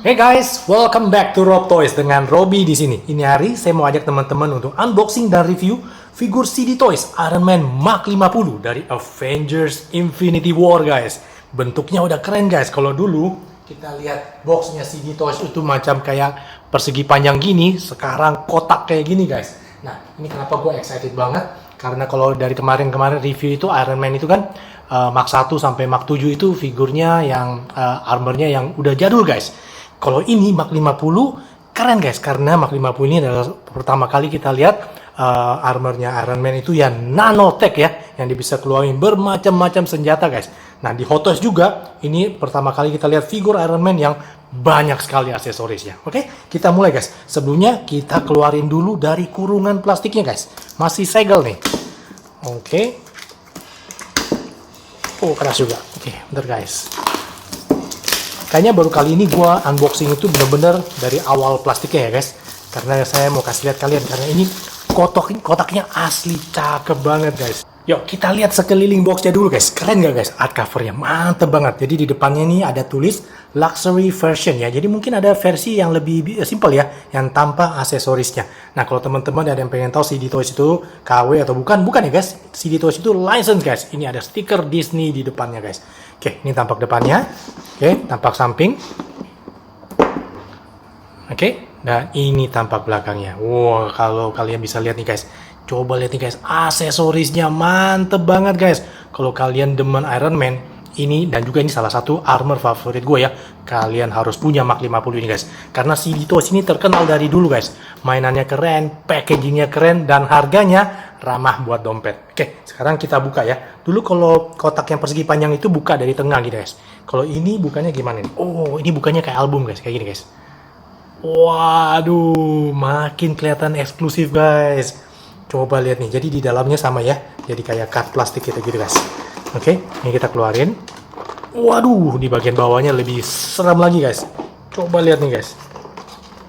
Hey guys, welcome back to Rob Toys dengan Robby di sini. Ini hari saya mau ajak teman-teman untuk unboxing dan review figur CD Toys Iron Man Mark 50 dari Avengers Infinity War, guys. Bentuknya udah keren, guys. Kalau dulu kita lihat boxnya CD Toys itu macam kayak persegi panjang gini, sekarang kotak kayak gini, guys. Nah, ini kenapa gue excited banget? Karena kalau dari kemarin-kemarin review itu Iron Man itu kan Mark 1 sampai Mark 7 itu figurnya yang armornya yang udah jadul, guys. Kalau ini Mark 50 keren, guys, karena Mark 50 ini adalah pertama kali kita lihat armornya Iron Man itu ya nanotech ya, yang dia bisa keluarin bermacam-macam senjata, guys. Nah, di Hot Toys juga ini pertama kali kita lihat figur Iron Man yang banyak sekali aksesorisnya. Oke, kita mulai, guys. Sebelumnya kita keluarin dulu dari kurungan plastiknya, guys. Masih segel nih. Oke. Oh, keras juga. Oke, bentar, guys. Kayaknya baru kali ini gua unboxing itu bener-bener dari awal plastiknya ya, guys. Karena saya mau kasih lihat kalian karena ini kotaknya asli cakep banget, guys. Yuk kita lihat sekeliling boxnya dulu, guys. Keren gak, guys? Art covernya mantep banget. Jadi di depannya ini ada tulis luxury version ya. Jadi mungkin ada versi yang lebih simple ya, yang tanpa aksesorisnya. Nah, kalau teman-teman ada yang pengen tahu CD Toys itu KW atau bukan ya, guys. CD Toys itu license, guys. Ini ada stiker Disney di depannya, guys. Oke, ini tampak depannya. Oke, tampak samping. Oke, dan ini tampak belakangnya. Wow, kalau kalian bisa lihat nih, guys. Coba lihat nih, guys, aksesorisnya mantep banget, guys. Kalau kalian demen Iron Man, ini dan juga ini salah satu armor favorit gue ya. Kalian harus punya Mark 50 ini, guys. Karena CD Toys ini terkenal dari dulu, guys. Mainannya keren, packagingnya keren, dan harganya ramah buat dompet. Oke, sekarang kita buka ya. Dulu kalau kotak yang persegi panjang itu buka dari tengah gitu, guys. Kalau ini bukanya gimana nih? Oh, ini bukannya kayak album, guys. Kayak gini, guys. Waduh, makin kelihatan eksklusif, guys. Coba lihat nih, jadi di dalamnya sama ya, jadi kayak cut plastik gitu guys. Oke, ini kita keluarin. Waduh, di bagian bawahnya lebih seram lagi, guys. Coba lihat nih, guys.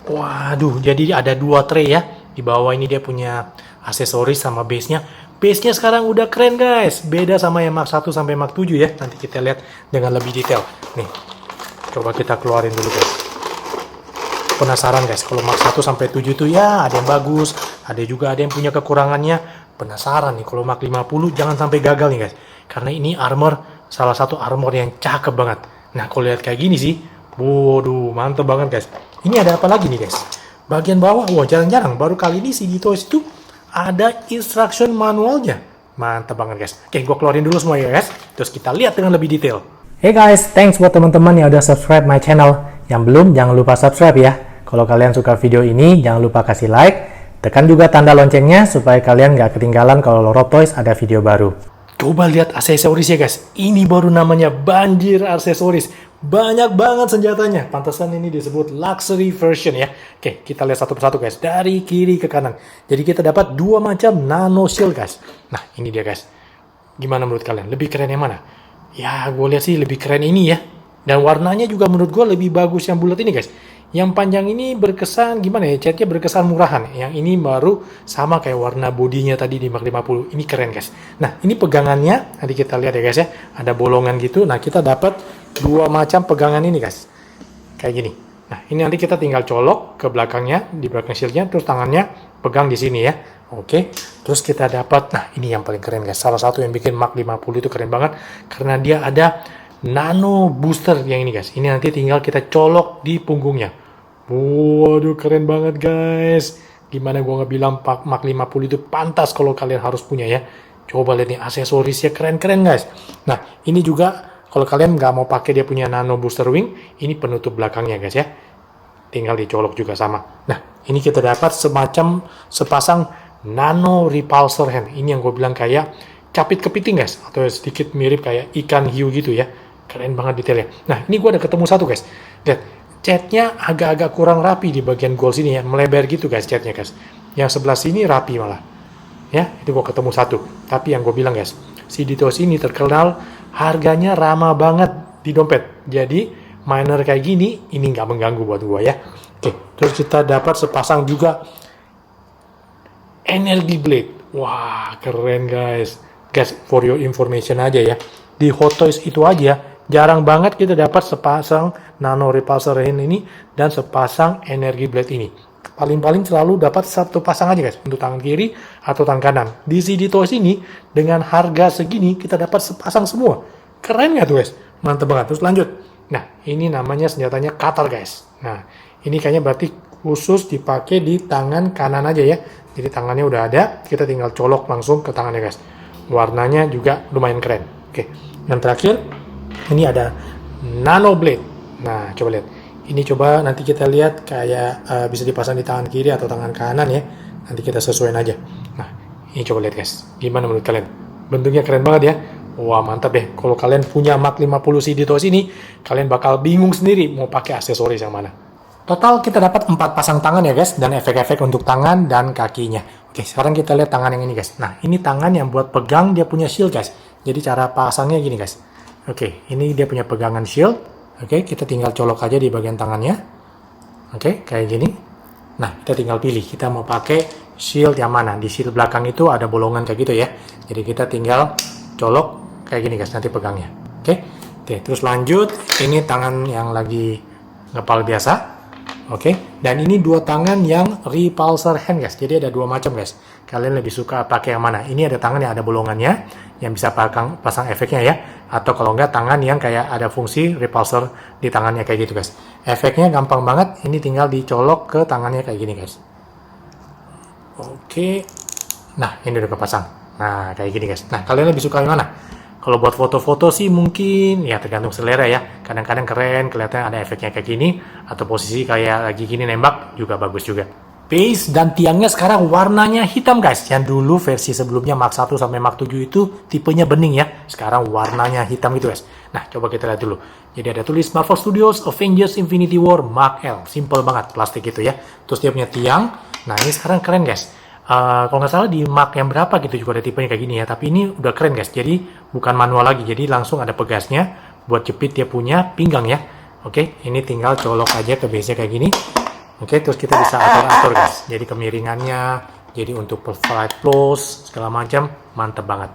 Waduh, jadi ada dua tray ya. Di bawah ini dia punya aksesoris sama base-nya. Base-nya sekarang udah keren, guys. Beda sama yang Mark 1 sampai Mark 7 ya. Nanti kita lihat dengan lebih detail. Nih, coba kita keluarin dulu, guys. Penasaran, guys, kalau Mark 1 sampai 7 itu ya ada yang bagus, ada yang punya kekurangannya. Penasaran nih kalau Mark 50 jangan sampai gagal nih, guys. Karena ini armor, salah satu armor yang cakep banget. Nah, kalau lihat kayak gini sih, waduh, mantep banget, guys. Ini ada apa lagi nih, guys? Bagian bawah, wah, jarang-jarang baru kali ini CD Toys itu ada instruction manualnya. Mantep banget, guys. Oke, gue keluarin dulu semua ya, guys. Terus kita lihat dengan lebih detail. Hey guys, thanks buat teman-teman yang udah subscribe my channel. Yang belum, jangan lupa subscribe ya. Kalau kalian suka video ini, jangan lupa kasih like. Tekan juga tanda loncengnya supaya kalian nggak ketinggalan kalau Rob Toys ada video baru. Coba lihat aksesorisnya, guys. Ini baru namanya banjir aksesoris. Banyak banget senjatanya. Pantesan ini disebut luxury version ya. Oke, kita lihat satu persatu, guys. Dari kiri ke kanan. Jadi kita dapat dua macam nano shield, guys. Nah, ini dia, guys. Gimana menurut kalian? Lebih keren yang mana? Ya, gue lihat sih lebih keren ini ya. Dan warnanya juga menurut gue lebih bagus yang bulat ini, guys. Yang panjang ini berkesan gimana ya, catnya berkesan murahan. Yang ini baru sama kayak warna bodinya tadi di Mark 50. Ini keren, guys. Nah, ini pegangannya, nanti kita lihat ya, guys ya. Ada bolongan gitu. Nah, kita dapat dua macam pegangan ini, guys. Kayak gini. Nah, ini nanti kita tinggal colok ke belakangnya, di belakang shieldnya, terus tangannya pegang di sini ya. Oke, terus kita dapat, nah ini yang paling keren, guys. Salah satu yang bikin Mark 50 itu keren banget, karena dia ada nano booster yang ini, guys. Ini nanti tinggal kita colok di punggungnya. Waduh, keren banget, guys. Gimana gua nggak bilang Mark 50 itu pantas kalau kalian harus punya ya. Coba lihat nih, aksesorisnya keren-keren, guys. Nah, ini juga kalau kalian nggak mau pakai dia punya nano booster wing, ini penutup belakangnya, guys ya. Tinggal dicolok juga sama. Nah, ini kita dapat sepasang nano repulsor hand. Ini yang gue bilang kayak capit kepiting, guys, atau sedikit mirip kayak ikan hiu gitu ya. Keren banget detailnya. Nah, ini gue ada ketemu satu, guys. Lihat, catnya agak-agak kurang rapi di bagian gold sini ya, melebar gitu, guys, catnya, guys. Yang sebelah sini rapi malah. Ya, itu gue ketemu satu. Tapi yang gue bilang, guys, CD Toys ini terkenal harganya ramah banget di dompet. Jadi miner kayak gini, ini nggak mengganggu buat gue ya. Oke, terus kita dapat sepasang juga energy blade. Wah, keren, guys. Guys, for your information aja ya. Di Hot Toys itu aja Jarang banget kita dapat sepasang nano repulsor hand ini dan sepasang energy blade ini. Paling-paling selalu dapat satu pasang aja guys, untuk tangan kiri atau tangan kanan. Di CD Toys ini, dengan harga segini, kita dapat sepasang semua. Keren nggak tuh guys? Mantep banget. Terus lanjut. Nah, ini namanya senjatanya cutter guys. Nah, ini kayaknya berarti khusus dipakai di tangan kanan aja ya. Jadi tangannya udah ada, kita tinggal colok langsung ke tangannya guys. Warnanya juga lumayan keren. Oke, yang terakhir, ini ada nano blade. Nah, coba lihat. Ini coba nanti kita lihat kayak bisa dipasang di tangan kiri atau tangan kanan ya. Nanti kita sesuaiin aja. Nah, ini coba lihat guys. Gimana menurut kalian? Bentuknya keren banget ya. Wah, mantap deh. Kalau kalian punya Mark 50 CD Toys ini, kalian bakal bingung sendiri mau pakai aksesoris yang mana. Total kita dapat 4 pasang tangan ya guys, dan efek-efek untuk tangan dan kakinya. Oke, sekarang kita lihat tangan yang ini guys. Nah, ini tangan yang buat pegang dia punya shield guys. Jadi cara pasangnya gini guys. Oke, ini dia punya pegangan shield. Oke, kita tinggal colok aja di bagian tangannya. Oke, kayak gini. Nah, kita tinggal pilih. Kita mau pakai shield yang mana. Di shield belakang itu ada bolongan kayak gitu ya. Jadi kita tinggal colok kayak gini guys, nanti pegangnya. Oke, terus lanjut. Ini tangan yang lagi ngepal biasa. Oke, dan ini dua tangan yang repulsor hand guys. Jadi ada dua macam guys. Kalian lebih suka pakai yang mana? Ini ada tangan yang ada bolongannya, yang bisa pasang efeknya ya. Atau kalau enggak tangan yang kayak ada fungsi repulsor di tangannya kayak gitu guys. Efeknya gampang banget. Ini tinggal dicolok ke tangannya kayak gini guys. Oke, nah ini udah kepasang. Nah kayak gini guys. Nah kalian lebih suka yang mana? Kalau buat foto-foto sih mungkin ya tergantung selera ya. Kadang-kadang keren, kelihatan ada efeknya kayak gini. Atau posisi kayak lagi gini nembak juga bagus juga. Base dan tiangnya sekarang warnanya hitam guys. Yang dulu versi sebelumnya Mark 1 sampai Mark 7 itu tipenya bening ya. Sekarang warnanya hitam gitu guys. Nah coba kita lihat dulu. Jadi ada tulis Marvel Studios Avengers Infinity War Mark L. Simple banget plastik gitu ya. Terus dia punya tiang. Nah ini sekarang keren guys. Kalau nggak salah di Mark yang berapa gitu juga ada tipenya kayak gini ya. Tapi ini udah keren guys. Jadi bukan manual lagi. Jadi langsung ada pegasnya. Buat jepit dia punya pinggang ya. Oke, ini tinggal colok aja ke base-nya kayak gini. Oke, terus kita bisa atur-atur guys. Jadi kemiringannya, jadi untuk flight close, segala macam, mantep banget.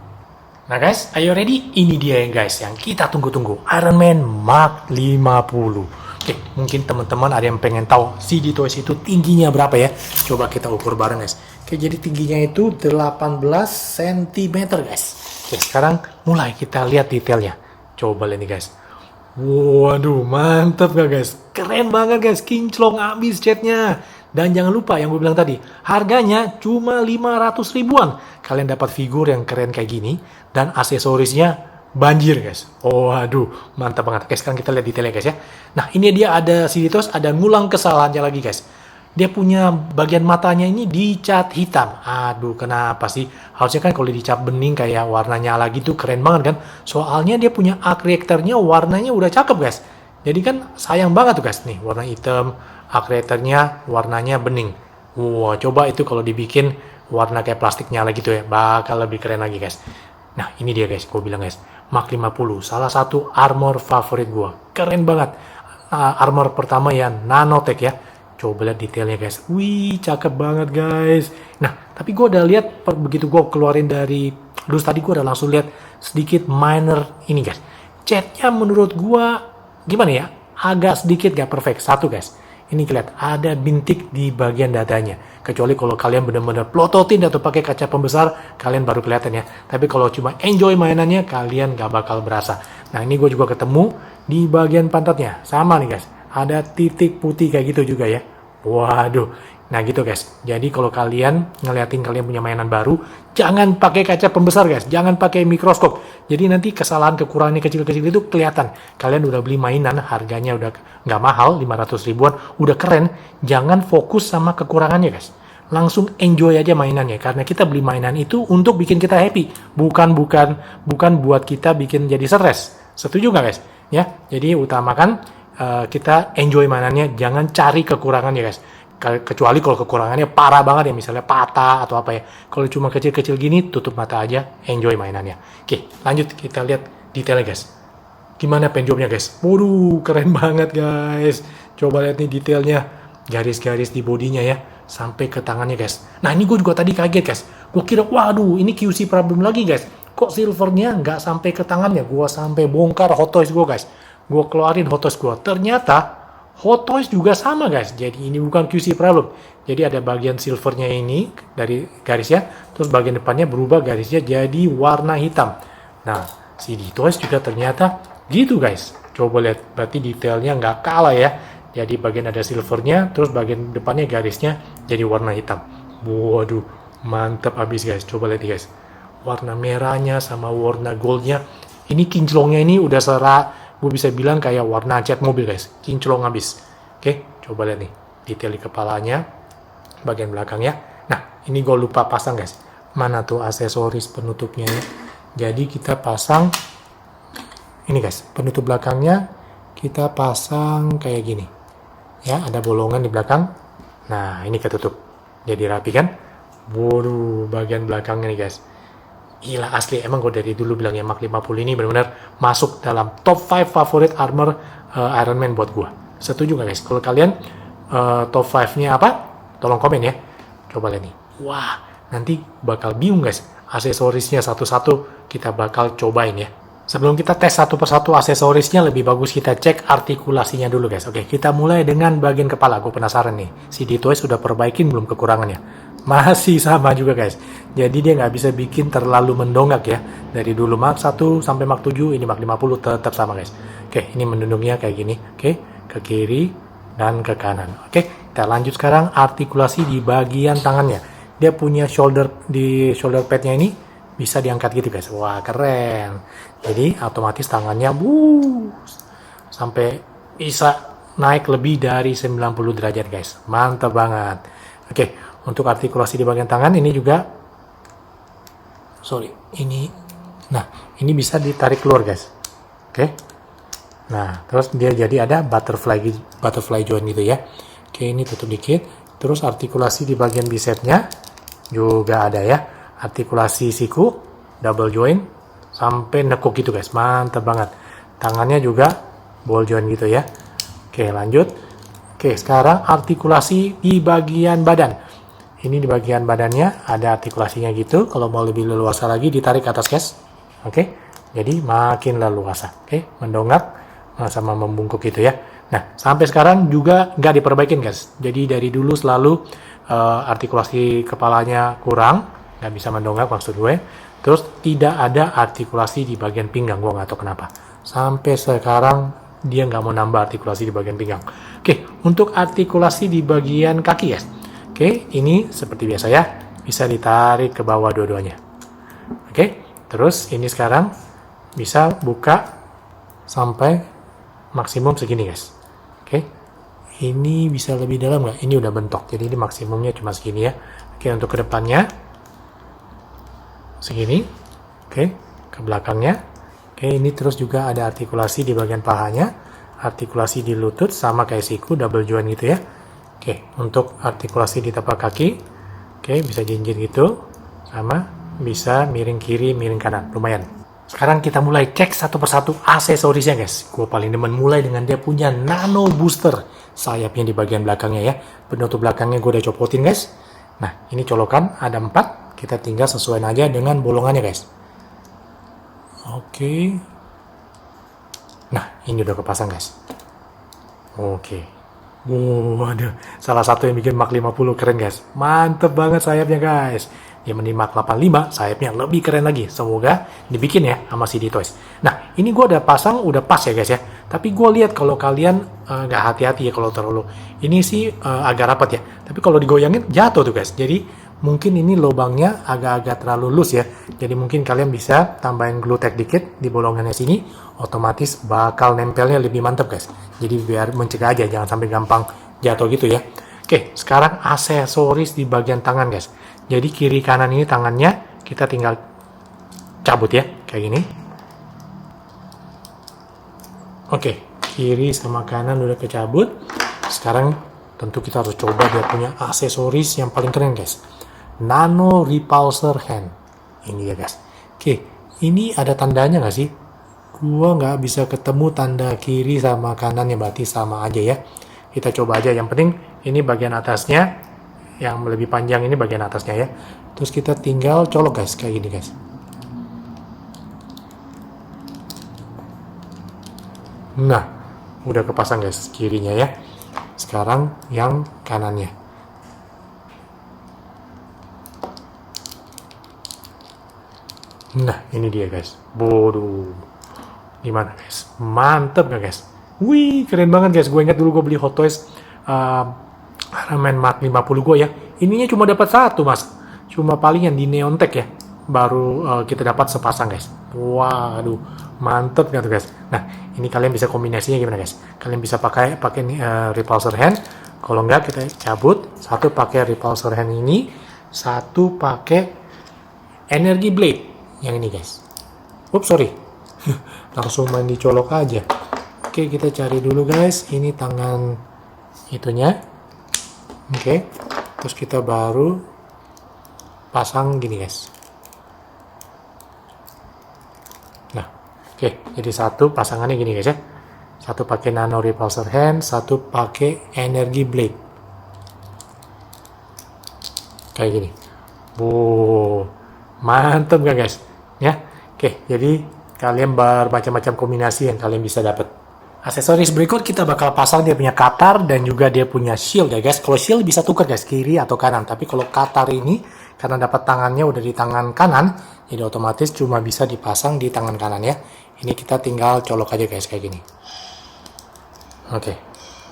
Nah guys, are you ready? Ini dia yang guys, yang kita tunggu-tunggu. Iron Man Mark 50. Oke, mungkin teman-teman ada yang pengen tahu CD Toys itu tingginya berapa ya? Coba kita ukur bareng guys. Oke, jadi tingginya itu 18 cm guys. Oke, sekarang mulai kita lihat detailnya. Coba lihat nih guys. Waduh, mantap gak guys? Keren banget guys, kinclong abis catnya. Dan jangan lupa yang gue bilang tadi, harganya cuma 500 ribuan. Kalian dapat figur yang keren kayak gini, dan aksesorisnya banjir guys. Waduh, mantap banget. Oke, sekarang kita lihat detailnya guys ya. Nah, ini dia ada CD Toys, ada ngulang kesalahannya lagi guys. Dia punya bagian matanya ini dicat hitam. Aduh, kenapa sih? Harusnya kan kalau dicat bening kayak warna nyala gitu keren banget kan? Soalnya dia punya arc reactor-nya warnanya udah cakep guys. Jadi kan sayang banget tuh guys nih, warna hitam, arc reactor-nya warnanya bening. Wah, coba itu kalau dibikin warna kayak plastik nyala gitu ya, bakal lebih keren lagi guys. Nah, ini dia guys, gue bilang guys, Mark 50, salah satu armor favorit gue. Keren banget. Armor pertama ya, nanotech ya. Coba lihat detailnya guys. Wih, cakep banget guys. Nah, tapi gue udah lihat begitu gue keluarin dari terus tadi gue udah langsung lihat sedikit minor ini guys. Catnya menurut gue gimana ya? Agak sedikit gak perfect. Satu guys. Ini kelihatan ada bintik di bagian dadanya. Kecuali kalau kalian benar-benar plototin atau pakai kaca pembesar, kalian baru kelihatan ya. Tapi kalau cuma enjoy mainannya, kalian gak bakal berasa. Nah, ini gue juga ketemu di bagian pantatnya. Sama nih guys. Ada titik putih kayak gitu juga ya. Waduh, nah gitu guys. Jadi kalau kalian ngeliatin kalian punya mainan baru, jangan pakai kaca pembesar guys, jangan pakai mikroskop. Jadi nanti kesalahan kekurangannya kecil-kecil itu kelihatan. Kalian udah beli mainan, harganya udah nggak mahal, 500 ribuan, udah keren. Jangan fokus sama kekurangannya guys. Langsung enjoy aja mainannya, karena kita beli mainan itu untuk bikin kita happy, bukan buat kita bikin jadi stres. Setuju nggak guys? Ya, jadi utamakan kita enjoy mainannya, jangan cari kekurangan ya guys. Kecuali kalau kekurangannya parah banget ya, misalnya patah atau apa ya. Kalau cuma kecil-kecil gini, tutup mata aja, enjoy mainannya. Oke, lanjut kita lihat detailnya guys. Gimana penjobnya guys? Waduh, keren banget guys. Coba lihat nih detailnya, garis-garis di bodinya ya, sampai ke tangannya guys. Nah ini gue juga tadi kaget guys. Gue kira, waduh ini QC problem lagi guys. Kok kok silvernya nggak sampai ke tangannya. Gua sampai bongkar Hot Toys gue guys. Gua keluarin Hot Toys gue. Ternyata Hot Toys juga sama guys. Jadi ini bukan QC problem. Jadi ada bagian silvernya ini dari garisnya. Terus bagian depannya berubah garisnya jadi warna hitam. Nah, CD Toys juga ternyata gitu guys. Coba lihat. Berarti detailnya nggak kalah ya. Jadi bagian ada silvernya. Terus bagian depannya garisnya jadi warna hitam. Waduh, mantap abis guys. Coba lihat guys. Warna merahnya sama warna goldnya. Ini kinclongnya ini udah gue bisa bilang kayak warna cat mobil guys. Kinclong abis. Oke, coba lihat nih. Detail di kepalanya. Bagian belakangnya. Nah, ini gue lupa pasang guys. Mana tuh aksesoris penutupnya ya. Jadi kita pasang. Ini guys, penutup belakangnya. Kita pasang kayak gini. Ya, ada bolongan di belakang. Nah, ini ketutup. Jadi rapi kan? Waduh, bagian belakangnya nih guys. Gila asli, emang gue dari dulu bilang ya Mark 50 ini benar-benar masuk dalam top 5 favorit armor Iron Man buat gue. Setuju gak guys? Kalau kalian top 5-nya apa? Tolong komen ya. Coba lihat nih. Wah, nanti bakal bingung guys. Aksesorisnya satu-satu kita bakal cobain ya. Sebelum kita tes satu persatu aksesorisnya, lebih bagus kita cek artikulasinya dulu guys. Oke, kita mulai dengan bagian kepala. Gue penasaran nih, CD Toys sudah perbaikin belum kekurangannya? Masih sama juga guys. Jadi dia nggak bisa bikin terlalu mendongak ya. Dari dulu Mark 1 sampai Mark 7, ini Mark 50 tetap sama guys. Oke, ini mendundungnya kayak gini. Oke, ke kiri dan ke kanan. Oke, kita lanjut sekarang artikulasi di bagian tangannya. Dia punya shoulder padnya ini bisa diangkat gitu guys. Wah, keren. Jadi otomatis tangannya sampai bisa naik lebih dari 90 derajat guys. Mantap banget. Oke, untuk artikulasi di bagian tangan ini juga ini bisa ditarik keluar guys. Oke. Nah, terus dia jadi ada butterfly joint gitu ya. Oke, ini tutup dikit. Terus artikulasi di bagian bicepnya juga ada ya. Artikulasi siku, double joint, sampai nekuk gitu guys. Mantap banget. Tangannya juga ball joint gitu ya. Oke, lanjut. Oke, sekarang artikulasi di bagian badan. Ini di bagian badannya ada artikulasinya gitu. Kalau mau lebih leluasa lagi ditarik ke atas guys. Oke, jadi makin leluasa. Oke, mendongak sama membungkuk gitu ya. Nah, sampai sekarang juga nggak diperbaikin guys. Jadi dari dulu selalu artikulasi kepalanya kurang, nggak bisa mendongak maksud gue. Terus tidak ada artikulasi di bagian pinggang, gue nggak tahu kenapa. Sampai sekarang dia nggak mau nambah artikulasi di bagian pinggang. Oke, untuk artikulasi di bagian kaki guys. Oke, ini seperti biasa ya, bisa ditarik ke bawah dua-duanya. Oke, terus ini sekarang bisa buka sampai maksimum segini guys. Oke, ini bisa lebih dalam nggak? Ini udah bentok, jadi ini maksimumnya cuma segini ya. Oke, untuk ke depannya segini. Oke, ke belakangnya. Oke, ini terus juga ada artikulasi di bagian pahanya, artikulasi di lutut sama kayak siku, double joint gitu ya. Oke, untuk artikulasi di tapak kaki, oke, bisa jinjit gitu, sama bisa miring kiri, miring kanan, lumayan. Sekarang kita mulai cek satu persatu aksesorisnya guys. Gue paling demen mulai dengan dia punya nano booster. Sayapnya di bagian belakangnya ya. Penutup belakangnya gue udah copotin guys. Nah, ini colokan, ada 4. Kita tinggal sesuaiin aja dengan bolongannya guys. Oke. Nah, ini udah kepasang guys. Oke. Waduh, salah satu yang bikin Mark 50 keren guys. Mantep banget sayapnya guys. Dia mending Mark 85, sayapnya lebih keren lagi. Semoga dibikin ya sama CD Toys. Nah, ini gue udah pasang, udah pas ya guys ya. Tapi gue lihat kalau kalian nggak hati-hati ya kalau terlalu. Ini sih agak rapat ya. Tapi kalau digoyangin jatuh tuh guys. Jadi mungkin ini lubangnya agak-agak terlalu loose ya. Jadi mungkin kalian bisa tambahin glue tack dikit di bolongannya sini. Otomatis bakal nempelnya lebih mantap guys. Jadi biar mencegah aja, jangan sampai gampang jatuh gitu ya. Oke, sekarang aksesoris di bagian tangan guys. Jadi kiri kanan ini tangannya kita tinggal cabut ya, kayak gini. Oke, kiri sama kanan udah kecabut. Sekarang tentu kita harus coba dia punya aksesoris yang paling keren guys. Nano Repulsor Hand. Ini ya guys. Oke, ini ada tandanya nggak sih? Gua nggak bisa ketemu tanda kiri sama kanannya, berarti sama aja ya. Kita coba aja. Yang penting ini bagian atasnya, yang lebih panjang ini bagian atasnya ya. Terus kita tinggal colok guys, kayak gini guys. Nah, udah kepasang guys kirinya ya. Sekarang yang kanannya. Nah, ini dia guys. Bodoh. Gimana guys? Mantep gak guys? Wih, keren banget guys. Gue ingat dulu gue beli Hot Toys Iron Man Mark 50 gue ya. Ininya cuma dapat satu mas. Cuma palingan di Neontech ya. Baru kita dapat sepasang guys. Waduh, mantep kan guys. Nah, ini kalian bisa kombinasinya gimana guys? Kalian bisa pakai repulsor hand. Kalau enggak kita cabut. Satu pakai repulsor hand ini, satu pakai energy blade yang ini guys. Ups, sorry. Langsung main dicolok aja. Oke, kita cari dulu guys. Ini tangan itunya. Oke. Terus kita baru pasang gini guys. Nah, oke, jadi satu pasangannya gini guys ya. Satu pakai nano repulsor hand, satu pakai energy blade. Kayak gini. Wow, mantep gak guys? Ya, oke, jadi kalian bermacam-macam kombinasi yang kalian bisa dapat. Aksesoris berikut kita bakal pasang dia punya katar dan juga dia punya shield ya guys. Kalau shield bisa tukar guys, kiri atau kanan. Tapi kalau katar ini, karena dapat tangannya udah di tangan kanan, jadi otomatis cuma bisa dipasang di tangan kanan ya. Ini kita tinggal colok aja guys, kayak gini. Oke.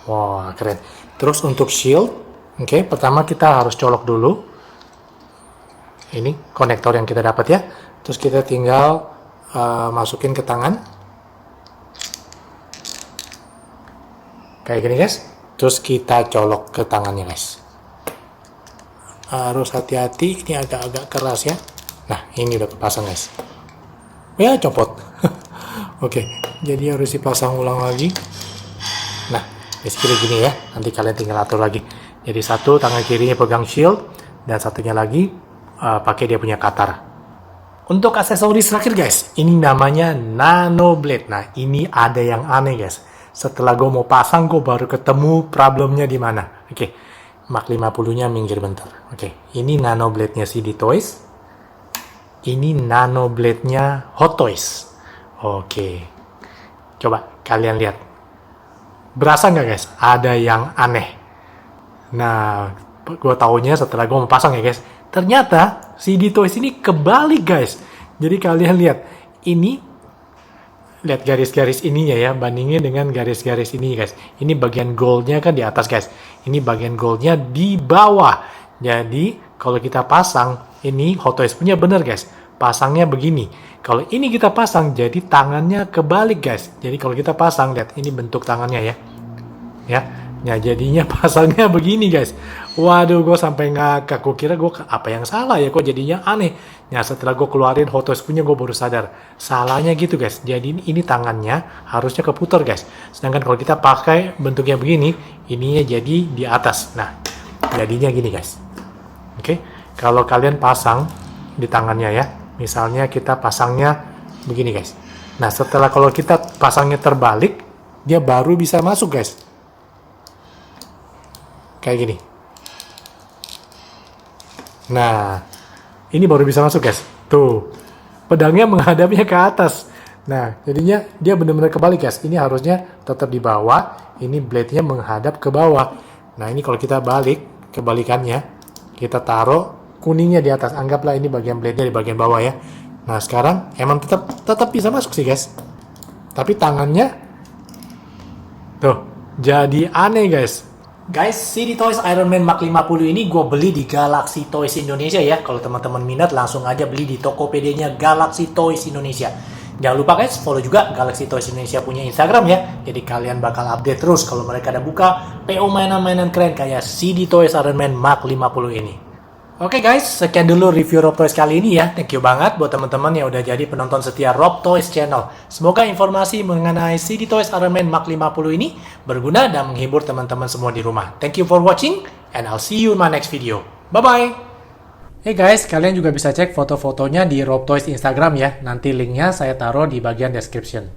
Wah, keren. Terus untuk shield, oke, pertama kita harus colok dulu. Ini konektor yang kita dapat ya. Terus kita tinggal masukin ke tangan. Kayak gini guys. Terus kita colok ke tangannya guys. Harus hati-hati, ini agak-agak keras ya. Nah, ini udah kepasang guys. Ya, copot. Oke, jadi harus dipasang ulang lagi. Nah, basically gini ya. Nanti kalian tinggal atur lagi. Jadi satu tangan kirinya pegang shield dan satunya lagi pakai dia punya katar. Untuk aksesoris terakhir guys, ini namanya nano blade. Nah, ini ada yang aneh guys. Setelah gue mau pasang, gue baru ketemu problemnya di mana. Oke, Mark 50-nya minggir bentar. Oke, ini nano blade-nya CD Toys. Ini nano blade-nya Hot Toys. Oke, coba kalian lihat. Berasa nggak guys? Ada yang aneh. Nah, gue taunya setelah gue mau pasang ya guys. Ternyata CD Toys ini kebalik guys. Jadi kalian lihat, ini lihat garis-garis ininya ya, bandingin dengan garis-garis ini guys. Ini bagian goldnya kan di atas guys. Ini bagian goldnya di bawah. Jadi kalau kita pasang, ini Hot Toys punya bener guys. Pasangnya begini. Kalau ini kita pasang, jadi tangannya kebalik guys. Jadi kalau kita pasang, lihat ini bentuk tangannya ya. Ya, jadinya pasangnya begini guys. Waduh, gue sampai ngakak. Gue kira gue apa yang salah ya, kok jadinya aneh. Nah, setelah gue keluarin Hot Toys punya, gue baru sadar. Salahnya gitu guys. Jadi ini tangannya harusnya keputar guys. Sedangkan kalau kita pakai bentuknya begini, ininya jadi di atas. Nah, jadinya gini guys. Oke, kalau kalian pasang di tangannya ya. Misalnya kita pasangnya begini guys. Nah, setelah kalau kita pasangnya terbalik, dia baru bisa masuk guys. Kayak gini. Nah, ini baru bisa masuk guys. Tuh, pedangnya menghadapnya ke atas. Nah, jadinya dia benar-benar kebalik guys. Ini harusnya tetap di bawah. Ini blade-nya menghadap ke bawah. Nah, ini kalau kita balik, kebalikannya, kita taruh kuningnya di atas. Anggaplah ini bagian blade-nya di bagian bawah ya. Nah, sekarang emang tetap bisa masuk sih guys. Tapi tangannya, tuh, jadi aneh guys. Guys, CD Toys Iron Man Mark 50 ini gue beli di Galaxy Toys Indonesia ya. Kalau teman-teman minat langsung aja beli di Tokopedia-nya Galaxy Toys Indonesia. Jangan lupa guys, follow juga Galaxy Toys Indonesia punya Instagram ya. Jadi kalian bakal update terus kalau mereka ada buka PO mainan-mainan keren kayak CD Toys Iron Man Mark 50 ini. Oke guys, sekian dulu review Rob Toys kali ini ya. Thank you banget buat teman-teman yang udah jadi penonton setia Rob Toys Channel. Semoga informasi mengenai CD Toys Iron Man Mark 50 ini berguna dan menghibur teman-teman semua di rumah. Thank you for watching and I'll see you in my next video. Bye-bye! Hey guys, kalian juga bisa cek foto-fotonya di Rob Toys Instagram ya. Nanti linknya saya taruh di bagian description.